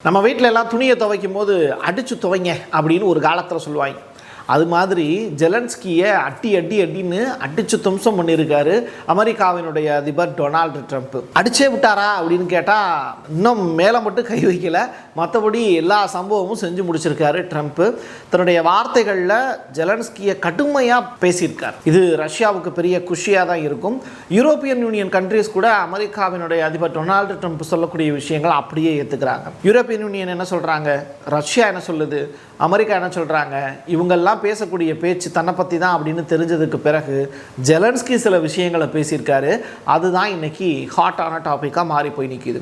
நம்ம வீட்டில எல்லாம் துணியை துவைக்கும் போது அடிச்சு துவைங்க அப்படின்னு ஒரு காலத்தில் சொல்லுவாங்க. அது மாதிரி ஜெலன்ஸ்கியை அடின்னு அடிச்சு தும்சம் பண்ணியிருக்காரு அமெரிக்காவினுடைய அதிபர் டொனால்டு ட்ரம்ப். அடிச்சே விட்டாரா அப்படின்னு கேட்டால் இன்னும் மேலே மட்டும் கை வைக்கல, மற்றபடி எல்லா சம்பவமும் செஞ்சு முடிச்சிருக்காரு ட்ரம்ப். தன்னுடைய வார்த்தைகளில் ஜெலன்ஸ்கியை கடுமையாக பேசியிருக்கார். இது ரஷ்யாவுக்கு பெரிய குஷியாக தான் இருக்கும். யூரோப்பியன் யூனியன் கண்ட்ரிஸ் கூட அமெரிக்காவினுடைய அதிபர் டொனால்டு ட்ரம்ப் சொல்லக்கூடிய விஷயங்கள் அப்படியே ஏற்றுக்கிறாங்க. யூரோப்பியன் யூனியன் என்ன சொல்கிறாங்க, ரஷ்யா என்ன சொல்லுது, அமெரிக்கா என்ன சொல்கிறாங்க, இவங்கெல்லாம் பேசக்கூடிய பேச்சு தன்னை பற்றி தான் அப்படின்னு தெரிஞ்சதுக்கு பிறகு ஜெலன்ஸ்கி சில விஷயங்களை பேசியிருக்காரு. அதுதான் இன்னைக்கு ஹாட்டான டாப்பிக்காக மாறி போய் நிற்கிது.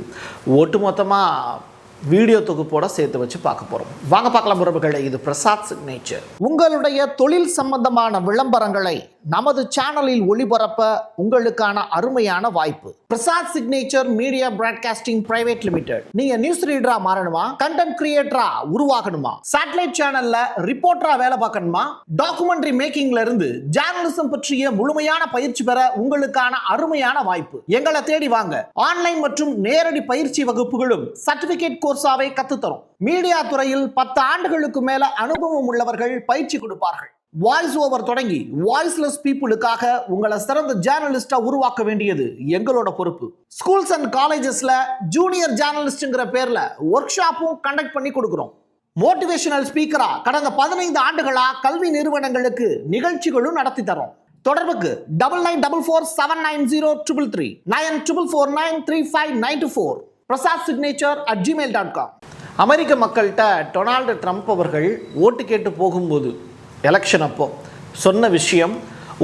ஒட்டுமொத்தமாக வீடியோ தொகுப்போட சேர்த்து வச்சு பார்க்க போகிறோம். வாங்க பார்க்கலாம் உறவுகளை. இது பிரசாத் சிக்னேச்சர். உங்களுடைய தொழில் சம்பந்தமான விளம்பரங்களை நமது சேனலில் ஒளிபரப்ப உங்களுக்கான அருமையான வாய்ப்பு. Prasad signature media broadcasting private limited. நீங்க நியூஸ் ரீடரா மாறணுமா, கண்டென்ட் கிரியேட்டரா உருவாகணுமா, சேட்டலைட் சேனல்ல ரிப்போர்ட்டரா வேலை பார்க்கணுமா, டாக்குமெண்ட்ரி மேக்கிங்ல இருந்து ஜேர்னலிசம் பற்றிய முழுமையான பயிற்சி பெற உங்களுக்கான அருமையான வாய்ப்பு. எங்களை தேடி வாங்க. ஆன்லைன் மற்றும் நேரடி பயிற்சி வகுப்புகளும் சர்டிபிகேட் கோர்ஸாவே கத்துத்தரும். மீடியா துறையில் 10 ஆண்டுகளுக்கு மேல அனுபவம் உள்ளவர்கள் பயிற்சி கொடுப்பார்கள். வாய்ஸ் ஓவர் தொடங்கி வாய்ஸ்லெஸ் பீப்புளுக்காக உங்களை சிறந்த ஜேர்னலிஸ்டா உருவாக்க வேண்டியது எங்களோட பொறுப்பு. ஸ்கூல்ஸ் அண்ட் காலேஜஸ்ல ஜூனியர் ஜேர்னலிஸ்ட்ங்கிற பேர்ல ஒர்க் ஷாப்பும் கண்டக்ட் பண்ணி கொடுக்கிறோம். மோட்டிவேஷனல் ஸ்பீக்கரா கடந்த 15 ஆண்டுகளா கல்வி நிறுவனங்களுக்கு நிகழ்ச்சிகளும் நடத்தி தரோம். தொடர்புக்கு 9944790333 94493594 prasadsignature@gmail.com. அமெரிக்க மக்கள்கிட்ட டொனால்டு ட்ரம்ப் அவர்கள் ஓட்டு கேட்டு போகும்போது எலெக்ஷன் அப்போ சொன்ன விஷயம்,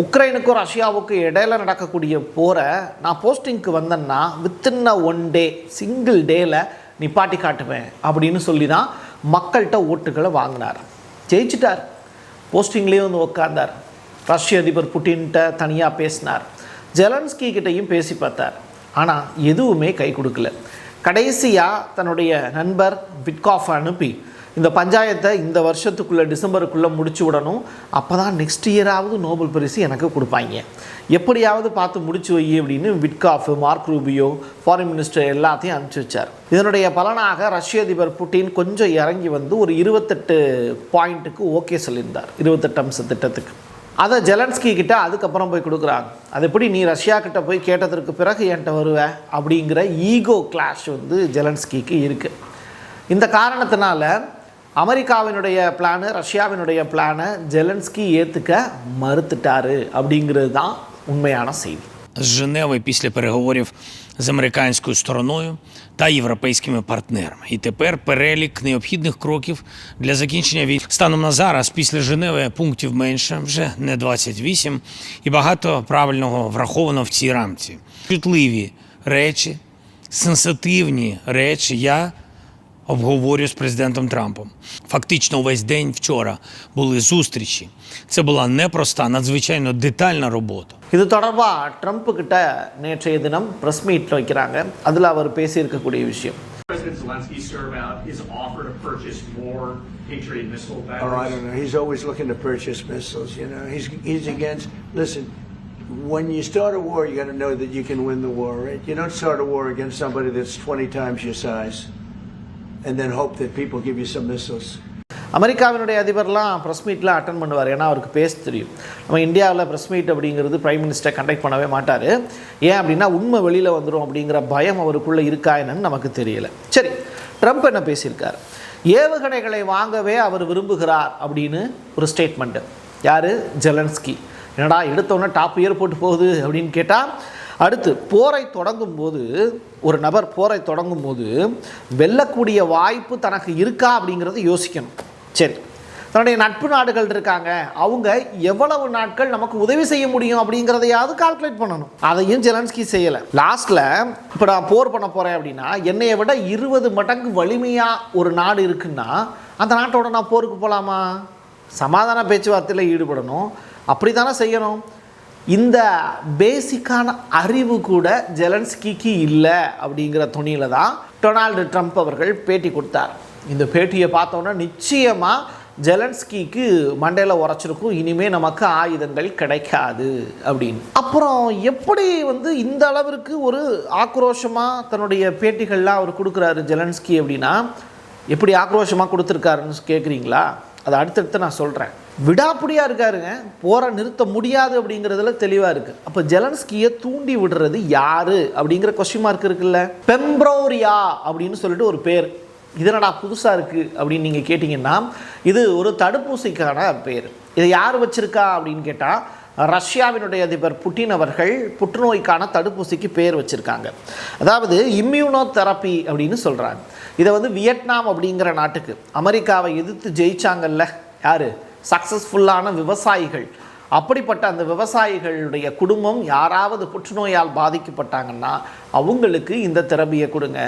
உக்ரைனுக்கும் ரஷ்யாவுக்கும் இடையில நடக்கக்கூடிய போரை நான் போஸ்டிங்க்கு வந்தேன்னா வித்தின் 1 டே சிங்கிள் டேல நிப்பாட்டி காட்டுவேன் அப்படின்னு சொல்லி தான் மக்கள்கிட்ட ஓட்டுகளை வாங்கினார். ஜெயிச்சிட்டார். போஸ்டிங்லேயே வந்து உட்கார்ந்தார். ரஷ்ய அதிபர் புட்டின்கிட்ட தனியாக பேசினார். ஜெலன்ஸ்கி கிட்டையும் பேசி பார்த்தார். ஆனால் எதுவுமே கை கொடுக்கல. கடைசியாக தன்னுடைய நண்பர் விட்காஃப் அனுப்பி இந்த பஞ்சாயத்தை இந்த வருஷத்துக்குள்ளே டிசம்பருக்குள்ளே முடிச்சு விடணும், அப்போ தான் நெக்ஸ்ட் இயராவது நோபல் பரிசு எனக்கு கொடுப்பாங்க, எப்படியாவது பார்த்து முடிச்சு வை அப்படின்னு Witkoff, mark Rubio, foreign minister எல்லாத்தையும் அனுப்பிச்சி வச்சார். இதனுடைய பலனாக ரஷ்ய அதிபர் புட்டின் கொஞ்சம் இறங்கி வந்து ஒரு 28 பாயிண்ட்டுக்கு ஓகே சொல்லியிருந்தார், 28 அம்ச திட்டத்துக்கு. அதை ஜெலன்ஸ்கி கிட்ட அதுக்கப்புறம் போய் கொடுக்குறாங்க. அது எப்படி நீ ரஷ்யா கிட்ட போய் கேட்டதற்கு பிறகு என்கிட்ட வருவ அப்படிங்கிற ஈகோ கிளாஷ் வந்து ஜெலன்ஸ்கிக்கு இருக்குது. இந்த காரணத்தினால அமெரிக்காவினுடைய பிளானு, ரஷ்யாவினுடைய பிளானை ஜெலன்ஸ்கி ஏற்றுக்க மறுத்துட்டாரு அப்படிங்கிறது தான் உண்மையான செய்தி. З Женеви після переговорів з американською стороною та європейськими партнерами. І тепер перелік необхідних кроків для закінчення війни. Станом на зараз, після Женеви, пунктів менше, вже не 28, і багато правильного враховано в цій рамці. Чутливі речі, сенситивні речі я обговорю з президентом Трампом. Фактично увесь день вчора були зустрічі. Це була непроста, надзвичайно детальна робота. இது தொடர்பாக ட்ரம்ப் கிட்ட நேற்றைய தினம் பிரஸ் மீட் வைக்கிறாங்க. அதில் அவர் பேசியிருக்கக்கூடிய விஷயம், President Zelensky, sir, about his offer to purchase more Patriot missile batteries. Oh, I don't know. He's always looking to purchase missiles. You know, he's against. Listen, when you start a war, you got to know that you can win the war, right? You don't start a war against somebody that's 20 times your size, and then hope that people give you some missiles. அமெரிக்காவினுடைய அதிபர்லாம் press மீட்டில் attend பண்ணுவார். ஏன்னா அவருக்கு பேச தெரியும். நம்ம இந்தியாவில் press meet அப்படிங்கிறது பிரைம் மினிஸ்டர் கண்டக்ட் பண்ணவே மாட்டார். ஏன் அப்படின்னா உண்மை வெளியில் வந்துடும் அப்படிங்கிற பயம் அவருக்குள்ளே இருக்கா என்னன்னு நமக்கு தெரியல. சரி, ட்ரம்ப் என்ன பேசியிருக்கார், ஏவுகணைகளை வாங்கவே அவர் விரும்புகிறார் அப்படின்னு ஒரு ஸ்டேட்மெண்ட்டு. யார்? ஜெலன்ஸ்கி. என்னடா எடுத்தோன்னே டாப் இயர் போட்டு போகுது அப்படின்னு கேட்டால், அடுத்து போரை தொடங்கும்போது ஒரு நபர் போரை தொடங்கும்போது வெல்லக்கூடிய வாய்ப்பு தனக்கு இருக்கா அப்படிங்கிறத யோசிக்கணும். சரி, தன்னுடைய நட்பு நாடுகள் இருக்காங்க, அவங்க எவ்வளவு நாட்கள் நமக்கு உதவி செய்ய முடியும் அப்படிங்கிறதையாவது கால்குலேட் பண்ணணும். அதையும் ஜெலன்ஸ்கி செய்யலை. லாஸ்ட்டில் இப்போ நான் போர் பண்ண போகிறேன் அப்படின்னா என்னையை விட 20 மடங்கு வலிமையாக ஒரு நாடு இருக்குன்னா அந்த நாட்டோட நான் போருக்கு போகலாமா? சமாதான பேச்சுவார்த்தையில் ஈடுபடணும், அப்படி தானே செய்யணும். இந்த பேசிக்கான அறிவு கூட ஜெலன்ஸ்கிக்கு இல்லை அப்படிங்கிற துணியில் தான் டொனால்டு ட்ரம்ப் அவர்கள் பேட்டி கொடுத்தார். இந்த பேட்டியை பார்த்தோன்னா நிச்சயமாக ஜெலன்ஸ்கிக்கு மண்டையில் உரைச்சிருக்கும், இனிமேல் நமக்கு ஆயுதங்கள் கிடைக்காது அப்படின்னு. அப்புறம் எப்படி வந்து இந்த அளவிற்கு ஒரு ஆக்ரோஷமாக தன்னுடைய பேட்டிகள்லாம் அவர் கொடுக்குறாரு ஜெலன்ஸ்கி அப்படின்னா, எப்படி ஆக்ரோஷமாக கொடுத்துருக்காருன்னு கேட்குறீங்களா? அதை அடுத்தடுத்து நான் சொல்கிறேன். விடாப்பிடியாக இருக்காருங்க, போரை நிறுத்த முடியாது அப்படிங்கிறதுல தெளிவாக இருக்குது. அப்போ ஜெலன்ஸ்கியை தூண்டி விடுறது யார் அப்படிங்கிற கொஸ்டின் மார்க் இருக்குல்ல. பெம்ப்ரோரியா அப்படின்னு சொல்லிட்டு ஒரு பேர், இதனடா புதுசாக இருக்குது அப்படின்னு நீங்கள் கேட்டிங்கன்னா, இது ஒரு தடுப்பூசிக்கான பேர். இதை யார் வச்சுருக்கா அப்படின்னு கேட்டால், ரஷ்யாவினுடைய அதிபர் புட்டின் அவர்கள் புற்றுநோய்க்கான தடுப்பூசிக்கு பேர் வச்சுருக்காங்க. அதாவது இம்யூனோ தெரப்பி அப்படின்னு சொல்கிறாங்க. இதை வந்து வியட்நாம் அப்படிங்கிற நாட்டுக்கு அமெரிக்காவை எதிர்த்து ஜெயிச்சாங்கல்ல யார், சக்ஸஸ்ஃபுல்லான விவசாயிகள், அப்படிப்பட்ட அந்த விவசாயிகளுடைய குடும்பம் யாராவது புற்றுநோயால் பாதிக்கப்பட்டாங்கன்னா அவங்களுக்கு இந்த தெரபியை கொடுங்க.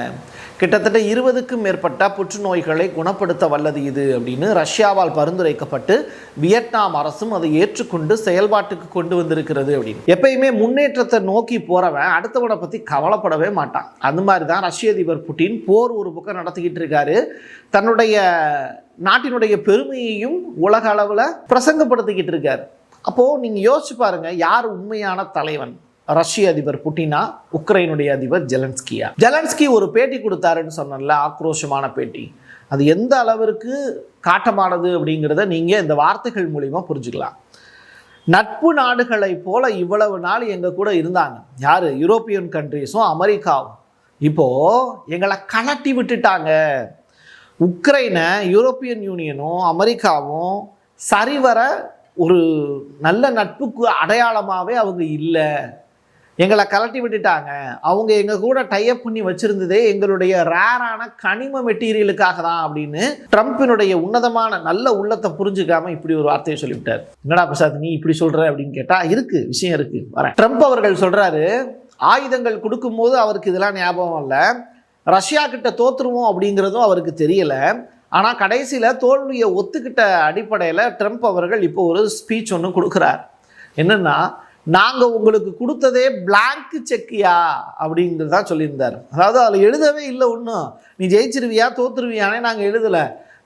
கிட்டத்தட்ட 20க்கும் மேற்பட்ட புற்றுநோய்களை குணப்படுத்த வல்லது இது அப்படின்னு ரஷ்யாவால் பரிந்துரைக்கப்பட்டு வியட்நாம் அரசும் அதை ஏற்றுக்கொண்டு செயல்பாட்டுக்கு கொண்டு வந்திருக்கிறது அப்படின்னு. எப்பயுமே முன்னேற்றத்தை நோக்கி போறவன் அடுத்தவனை பற்றி கவலைப்படவே மாட்டான். அந்த மாதிரி தான் ரஷ்ய அதிபர் புட்டின் போர் ஒரு பக்கம் நடத்திக்கிட்டு இருக்காரு, தன்னுடைய நாட்டினுடைய பெருமையையும் உலக அளவில் பிரசங்கப்படுத்திக்கிட்டு இருக்காரு. அப்போது நீங்கள் யோசிச்சு பாருங்கள், யார் உண்மையான தலைவன்? ரஷ்ய அதிபர் புட்டினா, உக்ரைனுடைய அதிபர் ஜெலன்ஸ்கியா? ஜெலன்ஸ்கி ஒரு பேட்டி கொடுத்தாருன்னு சொன்னல, ஆக்ரோஷமான பேட்டி. அது எந்த அளவிற்கு காட்டமானது அப்படிங்கிறத நீங்கள் இந்த வார்த்தைகள் மூலிமா புரிஞ்சுக்கலாம். நட்பு நாடுகளை போல இவ்வளவு நாள் எங்கள் கூட இருந்தாங்க யார்? யூரோப்பியன் கண்ட்ரீஸும் அமெரிக்காவும். இப்போது எங்களை கலட்டி விட்டுட்டாங்க. உக்ரைனை யூரோப்பியன் யூனியனும் அமெரிக்காவும் சரிவர ஒரு நல்ல நட்புக்கு அடையாளமாகவே அவங்க இல்லை, எங்களை கலட்டி விட்டுட்டாங்க. அவங்க எங்கள் கூட டைப் பண்ணி வச்சுருந்ததே எங்களுடைய ரேரான கனிம மெட்டீரியலுக்காக தான் அப்படின்னு ட்ரம்ப்பினுடைய உன்னதமான நல்ல உள்ளத்தை புரிஞ்சுக்காமல் இப்படி ஒரு வார்த்தையை சொல்லிவிட்டார். என்னடா பிரசாத் நீ இப்படி சொல்கிற அப்படின்னு கேட்டால், இருக்குது விஷயம் இருக்குது வரேன். ட்ரம்ப் அவர்கள் சொல்கிறாரு, ஆயுதங்கள் கொடுக்கும்போது அவருக்கு இதெல்லாம் ஞாபகம் இல்லை, ரஷ்யா கிட்ட தோற்றுருவோம் அப்படிங்கிறதும் அவருக்கு தெரியலை. ஆனால் கடைசியில் தோல்வியை ஒத்துக்கிட்ட அடிப்படையில் ட்ரம்ப் அவர்கள் இப்போ ஒரு ஸ்பீச் ஒன்று கொடுக்குறார். என்னென்னா, நாங்கள் உங்களுக்கு கொடுத்ததே பிளாங்க் செக்கியா அப்படிங்கிறதா சொல்லியிருந்தார். அதாவது அதில் எழுதவே இல்லை ஒன்றும், நீ ஜெயிச்சிருவியா தோற்றுருவியானே நாங்கள் எழுதலை,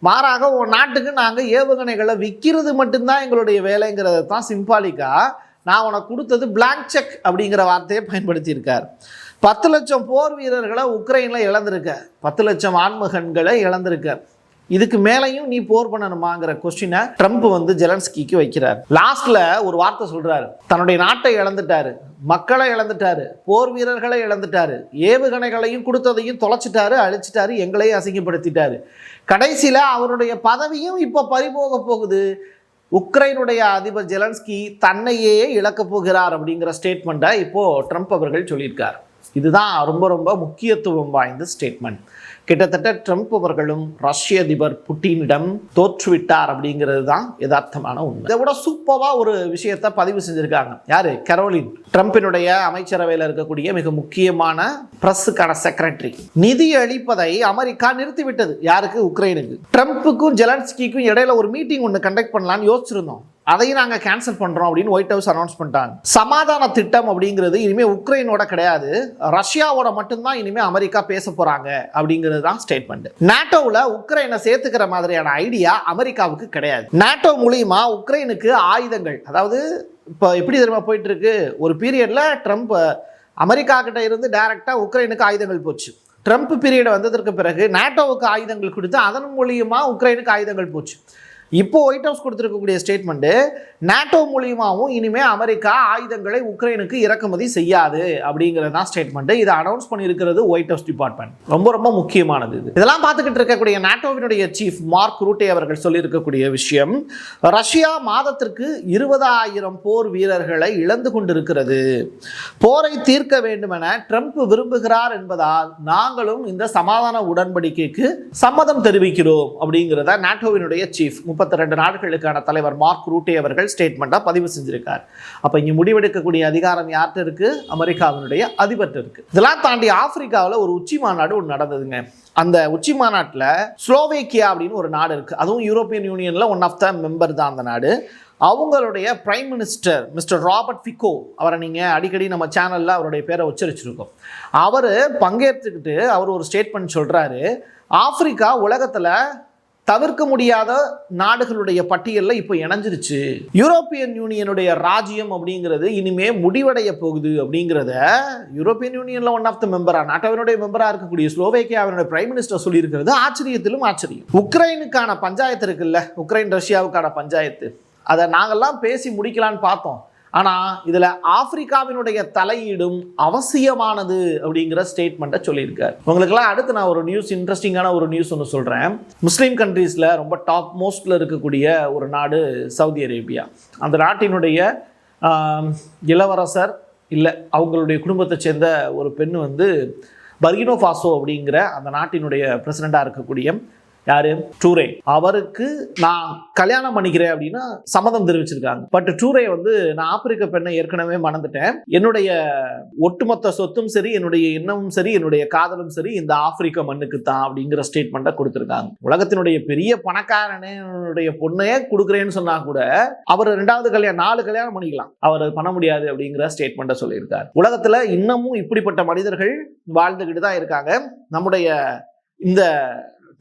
மாறாக உன் நாட்டுக்கு நாங்கள் ஏவுகணைகளை விற்கிறது மட்டும்தான் எங்களுடைய வேலைங்கிறத தான் சிம்பாலிக்காக நான் உனக்கு கொடுத்தது பிளாங்க் செக் அப்படிங்கிற வார்த்தையை பயன்படுத்தியிருக்கார். 10 லட்சம் போர் வீரர்களை உக்ரைனில் இழந்திருக்க, 10 லட்சம் ஆண்மகன்களை இழந்திருக்க, இதுக்கு மேலையும் நீ போர் பண்ணணுமாங்கிற கொஸ்டினை ட்ரம்ப் வந்து ஜெலன்ஸ்கிக்கு வைக்கிறார். லாஸ்ட்ல ஒரு வார்த்தை சொல்றாரு, தன்னுடைய நாட்டை இழந்துட்டாரு, மக்களை இழந்துட்டாரு, போர் வீரர்களை இழந்துட்டாரு, ஏவுகணைகளையும் கொடுத்ததையும் தொலைச்சிட்டாரு, அழிச்சிட்டாரு, எங்களையும் அசிங்கப்படுத்திட்டாரு, கடைசியில் அவருடைய பதவியும் இப்போ பறிபோக போகுது, உக்ரைனுடைய அதிபர் ஜெலன்ஸ்கி தன்னையே இழக்கப் போகிறார் அப்படிங்கிற ஸ்டேட்மெண்ட்டை இப்போது ட்ரம்ப் அவர்கள் சொல்லியிருக்கார். இதுதான் ரொம்ப ரொம்ப முக்கியத்துவம் வாய்ந்த ஸ்டேட்மெண்ட். கிட்டத்தட்ட ட்ரம்ப் அவர்களும் ரஷ்ய அதிபர் புட்டினிடம் தோற்றுவிட்டார் அப்படிங்கிறது தான் யதார்த்தமான உண்மை. இதை விட சூப்பராக ஒரு விஷயத்தை பதிவு செஞ்சுருக்காங்க. யார்? கரோலின், ட்ரம்பினுடைய அமைச்சரவையில் இருக்கக்கூடிய மிக முக்கியமான பிரஸுக்கான செக்ரட்டரி. நிதி அளிப்பதை அமெரிக்கா நிறுத்திவிட்டது. யாருக்கு? உக்ரைனுக்கு. ட்ரம்ப்புக்கும் ஜெலன்ஸ்கிக்கும் இடையில ஒரு மீட்டிங் ஒன்று கண்டக்ட் பண்ணலான்னு யோசிச்சிருந்தோம், அதையும் நாங்கள் கேன்சல் பண்ணுறோம் அப்படின்னு ஒயிட் ஹவுஸ் அனௌன்ஸ் பண்ணிட்டாங்க. சமாதான திட்டம் அப்படிங்கிறது இனிமேல் உக்ரைனோட கிடையாது, ரஷ்யாவோட மட்டும்தான் இனிமேல் அமெரிக்கா பேச போகிறாங்க அப்படிங்கிறது தான் ஸ்டேட்மெண்ட். நாட்டோவில் உக்ரைனை சேர்த்துக்கிற மாதிரியான ஐடியா அமெரிக்காவுக்கு கிடையாது. நாட்டோ மூலியமா உக்ரைனுக்கு ஆயுதங்கள், அதாவது இப்போ எப்படி தெரியுமா போயிட்டு இருக்கு, ஒரு பீரியடில் ட்ரம்ப் அமெரிக்கா கிட்ட இருந்து டைரெக்டாக உக்ரைனுக்கு ஆயுதங்கள் போச்சு. ட்ரம்ப் பீரியட் வந்ததற்கு பிறகு நாட்டோவுக்கு ஆயுதங்கள் கொடுத்து அதன் மூலியமா உக்ரைனுக்கு ஆயுதங்கள் போச்சு. இப்போ ஒயிட் ஹவுஸ் கொடுத்துருக்கக்கூடிய ஸ்டேட்மெண்ட்டு, நாட்டோ மூலியமாகவும் இனிமேல் அமெரிக்கா ஆயுதங்களை உக்ரைனுக்கு இறக்குமதி செய்யாது அப்படிங்கிறது தான் ஸ்டேட்மெண்ட்டு. இதை அனௌன்ஸ் பண்ணியிருக்கிறது ஒயிட் ஹவுஸ் டிபார்ட்மெண்ட். ரொம்ப ரொம்ப முக்கியமானது இது. இதெல்லாம் பார்த்துக்கிட்டு இருக்கக்கூடிய நாட்டோவினுடைய சீஃப் மார்க் ரூட்டே அவர்கள் சொல்லியிருக்கக்கூடிய விஷயம், ரஷ்யா மாதத்திற்கு 20,000 போர் வீரர்களை இழந்து கொண்டிருக்கிறது, போரை தீர்க்க வேண்டும் என ட்ரம்ப் விரும்புகிறார் என்பதால் நாங்களும் இந்த சமாதான உடன்படிக்கைக்கு சம்மதம் தெரிவிக்கிறோம் அப்படிங்கிறத நாட்டோவினுடைய சீஃப் 32 நாடுகளுக்கான தலைவர் மார்க் ரூட்டே அவர்கள் ஸ்டேட்மெண்ட்டாக பதிவு செஞ்சிருக்கார். அப்போ இங்கே முடிவெடுக்கக்கூடிய அதிகாரம் யார்கிட்ட இருக்கு? அமெரிக்காவினுடைய அதிபர்கிட்ட இருக்கு. இதெல்லாம் தாண்டி ஆப்பிரிக்காவில் ஒரு உச்சி மாநாடு ஒன்று நடந்ததுங்க. அந்த உச்சி மாநாட்டில் ஸ்லோவேக்கியா அப்படின்னு ஒரு நாடு இருக்கு, அதுவும் யூரோப்பியன் யூனியனில் ஒன் ஆஃப் த மெம்பர் தான் அந்த நாடு. அவங்களுடைய prime minister mister Robert Figo, அவரை நீங்கள் அடிக்கடி நம்ம சேனலில் அவருடைய பேரை உச்சரிச்சிருக்கோம். அவர் பங்கேற்றுக்கிட்டு அவர் ஒரு ஸ்டேட்மெண்ட் சொல்கிறாரு, ஆப்பிரிக்கா உலகத்தில் தவிர்க்க முடியாத நாடுகளுடைய பட்டியலில் இப்போ இணைஞ்சிருச்சு. யூரோப்பியன் யூனியனுடைய ராஜ்யம் அப்படிங்கிறது இனிமே முடிவடைய போகுது அப்படிங்கிறத யூரோப்பியன் யூனியன்ல ஒன் ஆஃப் த மெம்பரா, நாட்டவனுடைய மெம்பரா இருக்கக்கூடிய ஸ்லோவேக்கியாவினுடைய பிரைம் மினிஸ்டர் சொல்லியிருக்கிறது ஆச்சரியத்திலும் ஆச்சரியம். உக்ரைனுக்கான பஞ்சாயத்து இருக்குல்ல, உக்ரைன் ரஷ்யாவுக்கான பஞ்சாயத்து, அதை நாங்கள்லாம் பேசி முடிக்கலான்னு பார்த்தோம். ஆனால் இதில் ஆப்பிரிக்காவினுடைய தலையீடும் அவசியமானது அப்படிங்கிற ஸ்டேட்மெண்ட்டை சொல்லியிருக்காரு. உங்களுக்கெல்லாம் அடுத்து நான் ஒரு நியூஸ், இன்ட்ரெஸ்டிங்கான ஒரு நியூஸ் ஒன்று சொல்கிறேன். முஸ்லீம் கண்ட்ரீஸில் ரொம்ப டாப் மோஸ்டில் இருக்கக்கூடிய ஒரு நாடு சவுதி அரேபியா. அந்த நாட்டினுடைய இளவரசர் இல்லை அவங்களுடைய குடும்பத்தை சேர்ந்த ஒரு பெண் வந்து பர்கினோ ஃபாசோ அப்படிங்கிற அந்த நாட்டினுடைய பிரசிடெண்ட்டாக இருக்கக்கூடிய யாரு, டூரே, அவருக்கு நான் கல்யாணம் பண்ணிக்கிறேன் அப்படின்னு சம்மதம் தெரிவிச்சிருக்காங்க. பட் டூரே வந்து நான் ஆப்பிரிக்க பெண்ணை ஏற்கனவே மணந்துட்டேன், என்னுடைய ஒட்டுமொத்த சொத்தும் சரி, என்னுடைய எண்ணமும் சரி, என்னுடைய காதலும் சரி இந்த ஆப்பிரிக்க மண்ணுக்கு தான் அப்படிங்கிற ஸ்டேட்மெண்ட்டை கொடுத்துருக்காங்க. உலகத்தினுடைய பெரிய பணக்காரனுடைய பொண்ணையே கொடுக்குறேன்னு சொன்னா கூட அவர் 2வது கல்யாணம் 4 கல்யாணம் பண்ணிக்கலாம், அவர் பண்ண முடியாது அப்படிங்கிற ஸ்டேட்மெண்ட்டை சொல்லியிருக்காரு. உலகத்துல இன்னமும் இப்படிப்பட்ட மனிதர்கள் வாழ்ந்துகிட்டு தான் இருக்காங்க. நம்முடைய இந்த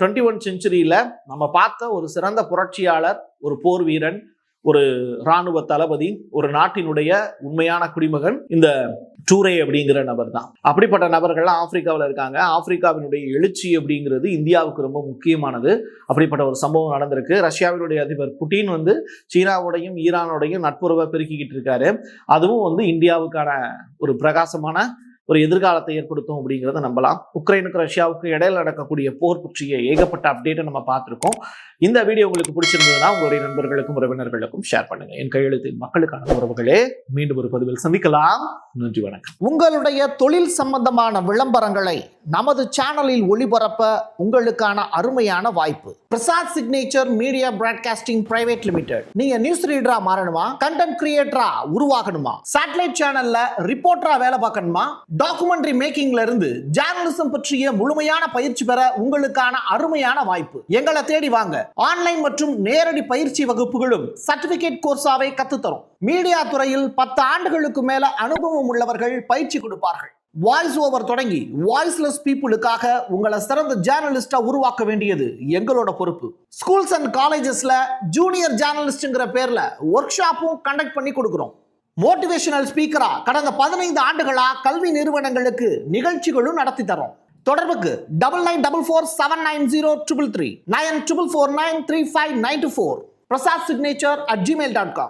21 செஞ்சுரியில் நம்ம பார்த்த ஒரு சிறந்த புரட்சியாளர், ஒரு போர் வீரன், ஒரு இராணுவ தளபதி, ஒரு நாட்டினுடைய உண்மையான குடிமகன் இந்த டூரே அப்படிங்கிற நபர் தான். அப்படிப்பட்ட நபர்கள்லாம் ஆப்பிரிக்காவில் இருக்காங்க. ஆப்பிரிக்காவினுடைய எழுச்சி அப்படிங்கிறது இந்தியாவுக்கு ரொம்ப முக்கியமானது. அப்படிப்பட்ட ஒரு சம்பவம் நடந்திருக்கு. ரஷ்யாவினுடைய அதிபர் புட்டின் வந்து சீனாவோடையும் ஈரானோடையும் நட்புறவை பெருக்கிக்கிட்டு இருக்காரு. அதுவும் வந்து இந்தியாவுக்கான ஒரு பிரகாசமான ஒரு எதிர்காலத்தை ஏற்படுத்தும் அப்படிங்கிறத நம்பலாம். உக்ரைனுக்கு ரஷ்யாவுக்கு இடையில நடக்கக்கூடிய போர் பற்றிய ஏகப்பட்ட அப்டேட்டை நம்ம பார்த்துருக்கோம். இந்த வீடியோ உங்களுக்கு பிடிச்சிருந்ததுன்னா உங்களுடைய நண்பர்களுக்கும் உறவினர்களுக்கும் ஷேர் பண்ணுங்க. என் கையெழுத்தின் மக்களுக்கான உறவுகளே, மீண்டும் ஒரு பதிவில் சந்திக்கலாம். நன்றி, வணக்கம். உங்களுடைய தொழில் சம்பந்தமான விளம்பரங்களை நமது சேனலில் ஒளிபரப்ப உங்களுக்கான அருமையான வாய்ப்பு. Prasad signature media broadcasting private limited. நீங்க நியூஸ் ரீடரா மாறணுமா, கண்டென்ட் கிரியேட்டரா உருவாகணுமா, சேட்டலைட் சேனல்ல ரிப்போர்ட்டரா வேலை பார்க்கணுமா, டாக்குமெண்ட்ரி மேக்கிங்ல இருந்து ஜேர்னலிசம் பற்றிய முழுமையான பயிற்சி பெற உங்களுக்கான அருமையான வாய்ப்பு. எங்களை தேடி வாங்க. ஆன்லைன் மற்றும் நேரடி பயிற்சி வகுப்புகளும் சர்டிபிகேட் கோர்ஸாவே கத்துத்தரும். மீடியா துறையில் 10 ஆண்டுகளுக்கு மேல அனுபவம் உள்ளவர்கள் பயிற்சி கொடுப்பார்கள். வாய்ஸ் ஓவர் தொடங்கி வாய்ஸ்லெஸ் பீப்புளுக்காக உங்களை சிறந்த ஜேர்னலிஸ்டா உருவாக்க வேண்டியது எங்களோட பொறுப்பு. ஸ்கூல்ஸ் அண்ட் காலேஜஸ்ல ஜூனியர் ஜேர்னலிஸ்ட்ங்கிற பேர்ல ஒர்க் ஷாப்பும் கண்டக்ட் பண்ணி கொடுக்கிறோம். மோட்டிவேஷனல் ஸ்பீக்கரா கடந்த 15 ஆண்டுகளா கல்வி நிறுவனங்களுக்கு நிகழ்ச்சிகளும் நடத்தி தரோம். தொடர்புக்கு 9944790333 94493594 prasad signature@gmail.com.